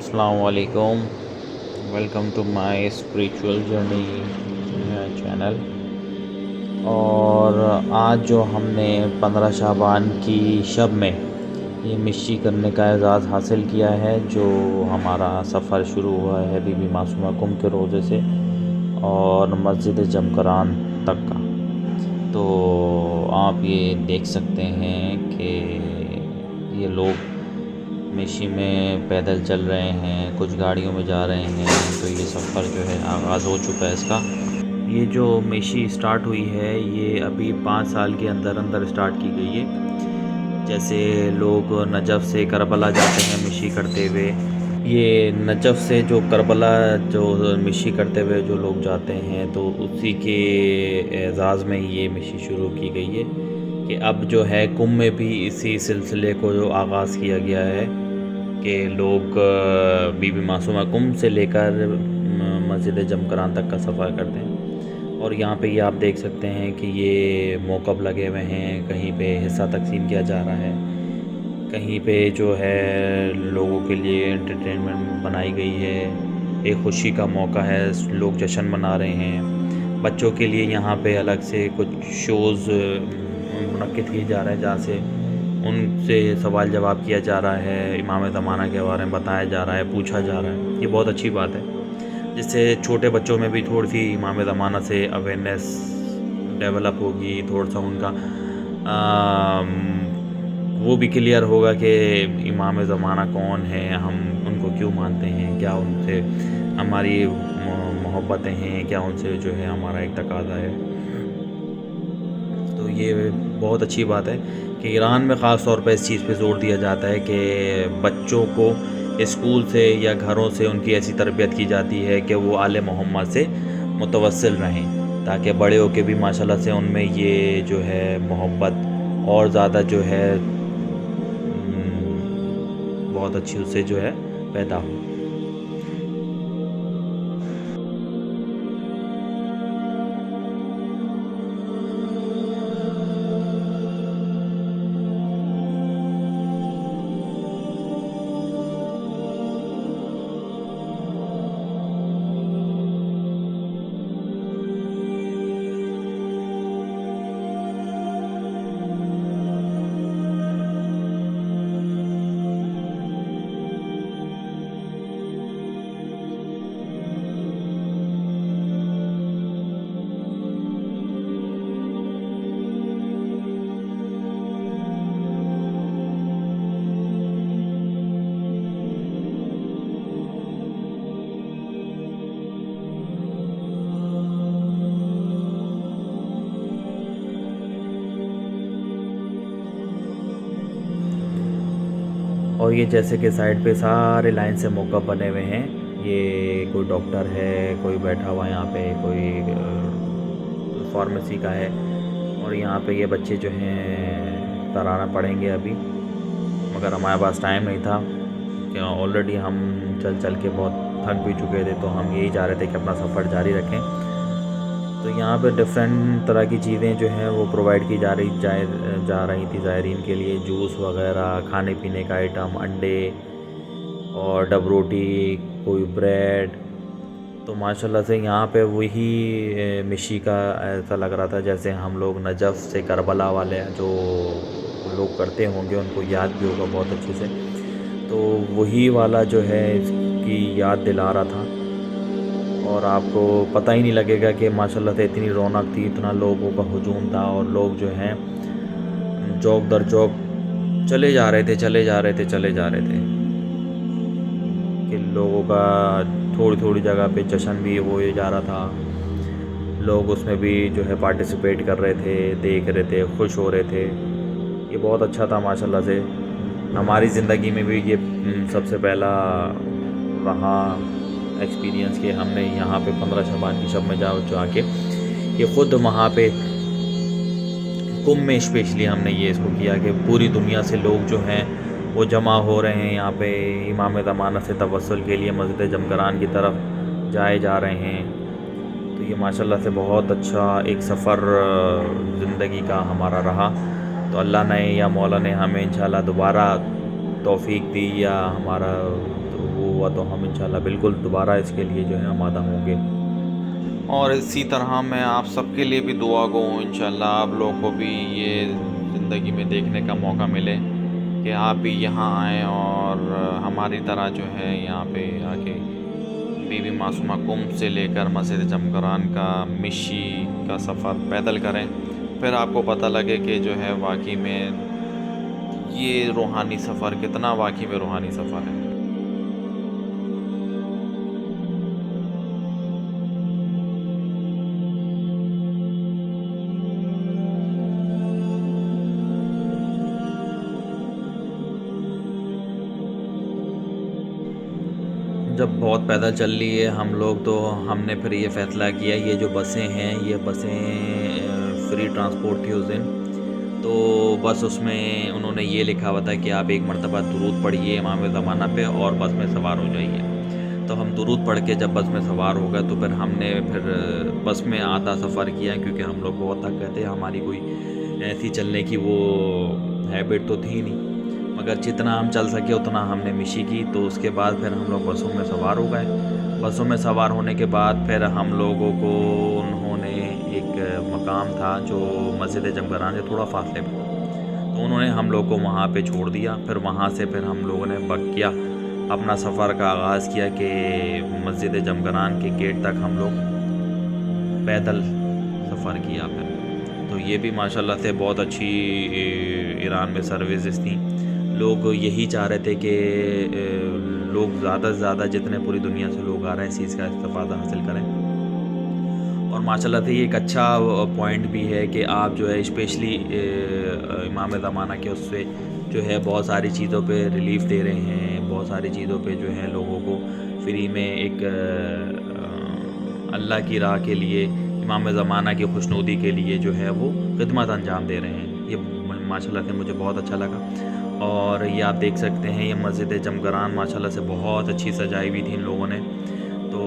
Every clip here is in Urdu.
السلام علیکم. Welcome to my spiritual journey channel. اور آج جو ہم نے 15 شعبان کی شب میں یہ مشی کرنے کا اعزاز حاصل کیا ہے، جو ہمارا سفر شروع ہوا ہے بی بی معصومہ کم کے روزے سے اور مسجد جمکران تک کا. تو آپ یہ دیکھ سکتے ہیں کہ یہ لوگ مشی میں پیدل چل رہے ہیں، کچھ گاڑیوں میں جا رہے ہیں. تو یہ سفر جو ہے آغاز ہو چکا ہے اس کا. یہ جو مشی اسٹارٹ ہوئی ہے یہ ابھی 5 سال کے اندر اسٹارٹ کی گئی ہے. جیسے لوگ نجف سے کربلا جاتے ہیں مشی کرتے ہوئے، یہ نجف سے جو کربلا جو مشی کرتے ہوئے جو لوگ جاتے ہیں، تو اسی کے اعزاز میں یہ مشی شروع کی گئی ہے کہ اب جو ہے کم میں بھی اسی سلسلے کو جو آغاز کیا گیا ہے کہ لوگ بی بی معصومہ کم سے لے کر مسجد جمکران تک کا سفر کرتے ہیں. اور یہاں پہ یہ آپ دیکھ سکتے ہیں کہ یہ موقف لگے ہوئے ہیں، کہیں پہ حصہ تقسیم کیا جا رہا ہے، کہیں پہ جو ہے لوگوں کے لیے انٹرٹینمنٹ بنائی گئی ہے، ایک خوشی کا موقع ہے، لوگ جشن منا رہے ہیں. بچوں کے لیے یہاں پہ الگ سے کچھ شوز منعقد کیے جا رہے ہیں جہاں سے ان سے سوال جواب کیا جا رہا ہے، امام زمانہ کے بارے میں بتایا جا رہا ہے، پوچھا جا رہا ہے. یہ بہت اچھی بات ہے، جس سے چھوٹے بچوں میں بھی تھوڑی سی امام زمانہ سے اویئرنیس ڈیولپ ہوگی، تھوڑا سا ان کا وہ بھی کلیئر ہوگا کہ امام زمانہ کون ہے، ہم ان کو کیوں مانتے ہیں، کیا ان سے ہماری محبتیں ہیں، کیا ان سے جو ہے ہمارا ایک تقاضا ہے. تو یہ بہت اچھی بات ہے کہ ایران میں خاص طور پہ اس چیز پہ زور دیا جاتا ہے کہ بچوں کو اسکول سے یا گھروں سے ان کی ایسی تربیت کی جاتی ہے کہ وہ آل محمد سے متوسل رہیں، تاکہ بڑے ہو کے بھی ماشاءاللہ سے ان میں یہ جو ہے محبت اور زیادہ جو ہے بہت اچھی اس سے جو ہے پیدا ہو. اور یہ جیسے کہ سائڈ پہ سارے لائن سے موقع بنے ہوئے ہیں، یہ کوئی ڈاکٹر ہے، کوئی بیٹھا ہوا یہاں پہ، کوئی فارمیسی کا ہے، اور یہاں پہ یہ بچے جو ہیں ترانہ پڑھیں گے ابھی. مگر ہمارے پاس ٹائم نہیں تھا کہ آلریڈی ہم چل کے بہت تھک بھی چکے تھے، تو ہم یہی چاہ رہے تھے کہ اپنا سفر جاری رکھیں. تو یہاں پہ ڈفرینٹ طرح کی چیزیں جو ہیں وہ پرووائڈ کی جا رہی تھی زائرین کے لیے، جوس وغیرہ، کھانے پینے کا آئٹم، انڈے اور ڈب روٹی، کوئی بریڈ. تو ماشاءاللہ سے یہاں پہ وہی مشی کا ایسا لگ رہا تھا جیسے ہم لوگ نجف سے کربلا والے جو لوگ کرتے ہوں گے ان کو یاد بھی ہوگا بہت اچھے سے. تو وہی والا جو ہے اس کی یاد دلا رہا تھا، اور آپ کو پتہ ہی نہیں لگے گا کہ ماشاءاللہ سے اتنی رونق تھی، اتنا لوگوں کا ہجوم تھا، اور لوگ جو ہیں چوک در چوک چلے جا رہے تھے کہ لوگوں کا تھوڑی جگہ پہ جشن بھی ہوئے جا رہا تھا. لوگ اس میں بھی جو ہے پارٹیسپیٹ کر رہے تھے، دیکھ رہے تھے، خوش ہو رہے تھے. یہ بہت اچھا تھا ماشاءاللہ سے. ہماری زندگی میں بھی یہ سب سے پہلا رہا ایکسپیرینس کہ ہم نے یہاں پہ 15 شعبان کی شب میں جا کے یہ خود وہاں پہ کم میں اسپیشلی ہم نے یہ اس کو کیا کہ پوری دنیا سے لوگ جو ہیں وہ جمع ہو رہے ہیں یہاں پہ امام زمانہ سے توسل کے لیے مسجد جمکران کی طرف جائے جا رہے ہیں. تو یہ ماشاءاللہ سے بہت اچھا ایک سفر زندگی کا ہمارا رہا. تو اللہ نے یا مولا نے ہمیں انشاءاللہ دوبارہ توفیق دی یا ہمارا ہوا تو ہم انشاءاللہ بالکل دوبارہ اس کے لیے جو ہے آمادہ ہوں گے. اور اسی طرح میں آپ سب کے لیے بھی دعا گو ہوں انشاءاللہ آپ لوگوں کو بھی یہ زندگی میں دیکھنے کا موقع ملے کہ آپ بھی یہاں آئیں اور ہماری طرح جو ہے یہاں پہ آ کے بی بی معصومہ کنب سے لے کر مسجد جمگران کا مشی کا سفر پیدل کریں. پھر آپ کو پتہ لگے کہ جو ہے واقعی میں یہ روحانی سفر کتنا واقعی میں روحانی سفر ہے. جب بہت پیدل چل لیے ہم لوگ تو ہم نے پھر یہ فیصلہ کیا یہ جو بسیں ہیں یہ بسیں فری ٹرانسپورٹ تھی اس دن. تو بس اس میں انہوں نے یہ لکھا ہوا تھا کہ آپ ایک مرتبہ درود پڑھیے امام زمانہ پہ اور بس میں سوار ہو جائیے. تو ہم درود پڑھ کے جب بس میں سوار ہو گئے تو پھر ہم نے پھر بس میں آدھا سفر کیا کیونکہ ہم لوگ بہت تھک گئے تھے. ہماری کوئی ایسی چلنے کی وہ ہیبٹ تو تھی نہیں مگر جتنا ہم چل سکے اتنا ہم نے مشی کی. تو اس کے بعد پھر ہم لوگ بسوں میں سوار ہو گئے. بسوں میں سوار ہونے کے بعد پھر ہم لوگوں کو انہوں نے ایک مقام تھا جو مسجد جمگران سے تھوڑا فاصلے پہ تو انہوں نے ہم لوگ کو وہاں پہ چھوڑ دیا. پھر وہاں سے پھر ہم لوگوں نے بقیہ اپنا سفر کا آغاز کیا کہ مسجد جمگران کے گیٹ تک ہم لوگ پیدل سفر کیا. پھر تو یہ بھی ماشاءاللہ سے بہت اچھی ایران میں سروسز تھیں. لوگ یہی چاہ رہے تھے کہ لوگ زیادہ سے زیادہ جتنے پوری دنیا سے لوگ آ رہے ہیں اس چیز کا استفادہ حاصل کریں. اور ماشاءاللہ سے یہ ایک اچھا پوائنٹ بھی ہے کہ آپ جو ہے اسپیشلی امام زمانہ کے اس سے جو ہے بہت ساری چیزوں پہ ریلیف دے رہے ہیں. بہت ساری چیزوں پہ جو ہے لوگوں کو فری میں ایک اللہ کی راہ کے لیے امام زمانہ کی خوشنودی کے لیے جو ہے وہ خدمت انجام دے رہے ہیں. یہ ماشاءاللہ سے مجھے بہت اچھا لگا. اور یہ آپ دیکھ سکتے ہیں یہ مسجد جمگران ماشاءاللہ سے بہت اچھی سجائی ہوئی تھی ان لوگوں نے. تو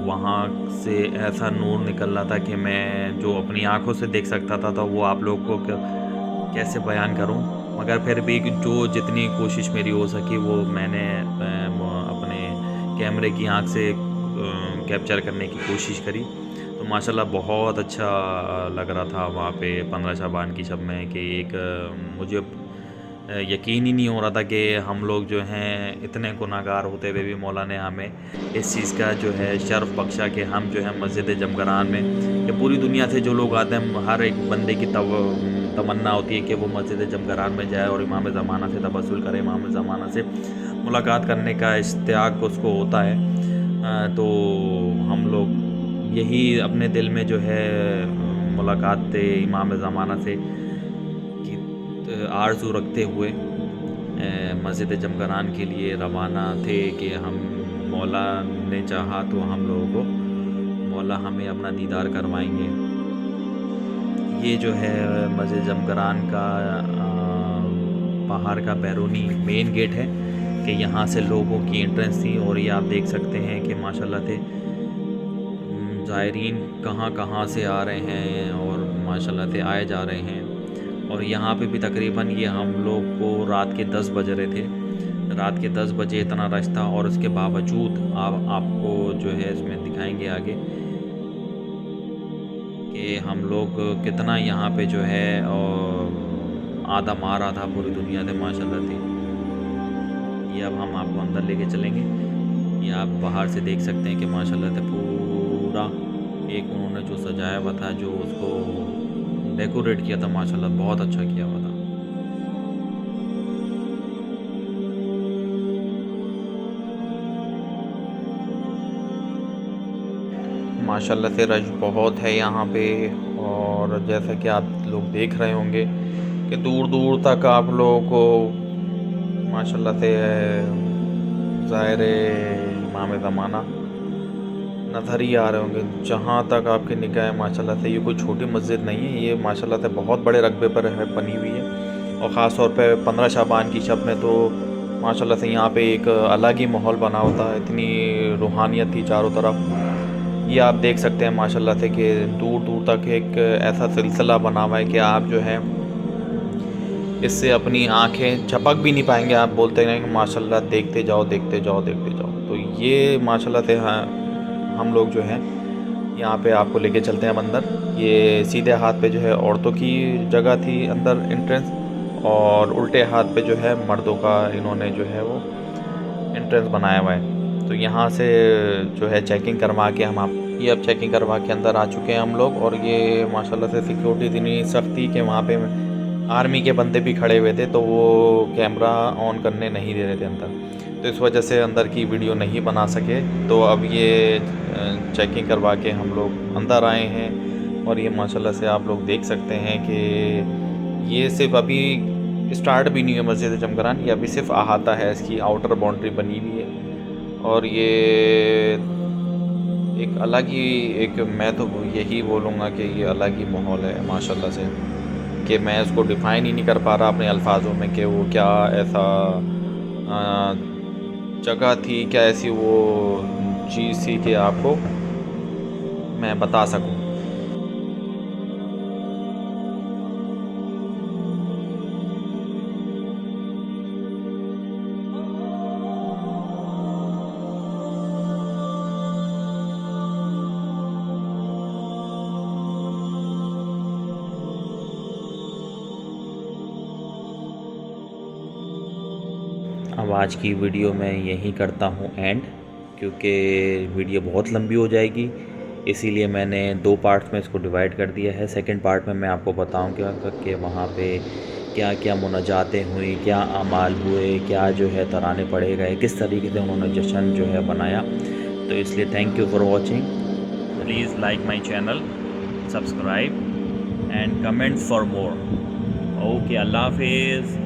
وہاں سے ایسا نور نکل رہا تھا کہ میں جو اپنی آنکھوں سے دیکھ سکتا تھا تو وہ آپ لوگ کو کیسے بیان کروں. مگر پھر بھی جو جتنی کوشش میری ہو سکی وہ میں نے اپنے کیمرے کی آنکھ سے کیپچر کرنے کی کوشش کری. تو ماشاءاللہ بہت اچھا لگ رہا تھا وہاں پہ 15 شعبان کی شب میں کہ ایک مجھے یقین ہی نہیں ہو رہا تھا کہ ہم لوگ جو ہیں اتنے گناہگار ہوتے ہوئے بھی مولا نے ہمیں اس چیز کا جو ہے شرف بخشا کہ ہم جو ہے مسجد جمگران میں کہ پوری دنیا سے جو لوگ آتے ہیں ہر ایک بندے کی تمنا ہوتی ہے کہ وہ مسجد جمگران میں جائے اور امام زمانہ سے تبسل کرے. امام زمانہ سے ملاقات کرنے کا اشتیاق اس کو ہوتا ہے. تو ہم لوگ یہی اپنے دل میں جو ہے ملاقات امام زمانہ سے آرزو رکھتے ہوئے مسجد جمگران کے لیے روانہ تھے کہ ہم مولا نے چاہا تو ہم لوگوں کو مولا ہمیں اپنا دیدار کروائیں گے. یہ جو ہے مسجد جمگران کا باہر کا بیرونی مین گیٹ ہے کہ یہاں سے لوگوں کی انٹرنس تھی. اور یہ آپ دیکھ سکتے ہیں کہ ماشاءاللہ سے زائرین کہاں کہاں سے آ رہے ہیں اور ماشاءاللہ سے آئے جا رہے ہیں. اور یہاں پہ بھی تقریباً یہ ہم لوگ کو رات کے 10 بج رہے تھے. رات کے 10 بجے اتنا رش تھا اور اس کے باوجود آپ کو جو ہے اس میں دکھائیں گے آگے کہ ہم لوگ کتنا یہاں پہ جو ہے آدھا مارا تھا پوری دنیا سے ماشاءاللہ سے. یہ اب ہم آپ کو اندر لے کے چلیں گے. یہ آپ باہر سے دیکھ سکتے ہیں کہ ماشاءاللہ سے پورا ایک انہوں نے جو سجایا ہوا تھا جو اس کو ڈیکوریٹ کیا تھا ماشاءاللہ بہت اچھا کیا ہوا تھا. ماشاءاللہ سے رش بہت ہے یہاں پہ. اور جیسا کہ آپ لوگ دیکھ رہے ہوں گے کہ دور دور تک آپ لوگوں کو ماشاءاللہ سے ظاہر امام زمانہ نظر ہی آ رہے ہوں گے جہاں تک آپ کی نگاہ ہے. ماشاءاللہ سے یہ کوئی چھوٹی مسجد نہیں ہے. یہ ماشاءاللہ سے بہت بڑے رقبے پر ہے بنی ہوئی ہے. اور خاص طور پہ 15 شعبان کی شب میں تو ماشاءاللہ سے یہاں پہ ایک الگ ہی ماحول بنا ہوتا ہے. اتنی روحانیت تھی چاروں طرف. یہ آپ دیکھ سکتے ہیں ماشاءاللہ سے کہ دور دور تک ایک ایسا سلسلہ بنا ہوا ہے کہ آپ جو ہے اس سے اپنی آنکھیں جھپک بھی نہیں پائیں گے. آپ بولتے ہیں کہ ماشاءاللہ دیکھتے جاؤ دیکھتے جاؤ دیکھتے جاؤ. تو یہ ماشاءاللہ سے ہم لوگ جو ہیں یہاں پہ آپ کو لے کے چلتے ہیں اب اندر. یہ سیدھے ہاتھ پہ جو ہے عورتوں کی جگہ تھی اندر انٹرنس, اور الٹے ہاتھ پہ جو ہے مردوں کا انہوں نے جو ہے وہ انٹرنس بنایا ہوا ہے. تو یہاں سے جو ہے چیکنگ کروا کے یہ اب چیکنگ کروا کے اندر آ چکے ہیں ہم لوگ. اور یہ ماشاءاللہ سے سیکیورٹی اتنی سخت تھی کہ وہاں پہ آرمی کے بندے بھی کھڑے ہوئے تھے, تو وہ کیمرہ آن کرنے نہیں دے رہے تھے اندر, تو اس وجہ سے اندر کی ویڈیو نہیں بنا سکے. تو اب یہ چیکنگ کروا کے ہم لوگ اندر آئے ہیں, اور یہ ماشاءاللہ سے آپ لوگ دیکھ سکتے ہیں کہ یہ صرف ابھی اسٹارٹ بھی نہیں ہے مسجد جمگران, یہ ابھی صرف احاطہ ہے, اس کی آؤٹر باؤنڈری بنی ہوئی ہے. اور یہ ایک الگ ہی میں تو یہی بولوں گا کہ یہ الگ ہی ماحول ہے ماشاءاللہ سے, کہ میں اس کو ڈیفائن ہی نہیں کر پا رہا اپنے الفاظوں میں کہ وہ کیا ایسا جگہ تھی, کیا ایسی وہ چیز تھی کہ آپ کو میں بتا سکوں. اب آج کی ویڈیو میں یہیں کرتا ہوں اینڈ, کیونکہ ویڈیو بہت لمبی ہو جائے گی, اسی لیے میں نے 2 پارٹس میں اس کو ڈیوائڈ کر دیا ہے. سیکنڈ پارٹ میں آپ کو بتاؤں گا کہ وہاں پہ کیا کیا مناجاتیں ہوئیں, کیا اعمال ہوئے, کیا جو ہے ترانے پڑھے گئے, کس طریقے سے انہوں نے جشن جو ہے بنایا. تو اس لیے thank you for watching. Please like my channel, subscribe and comment for more. Okay, اللہ حافظ.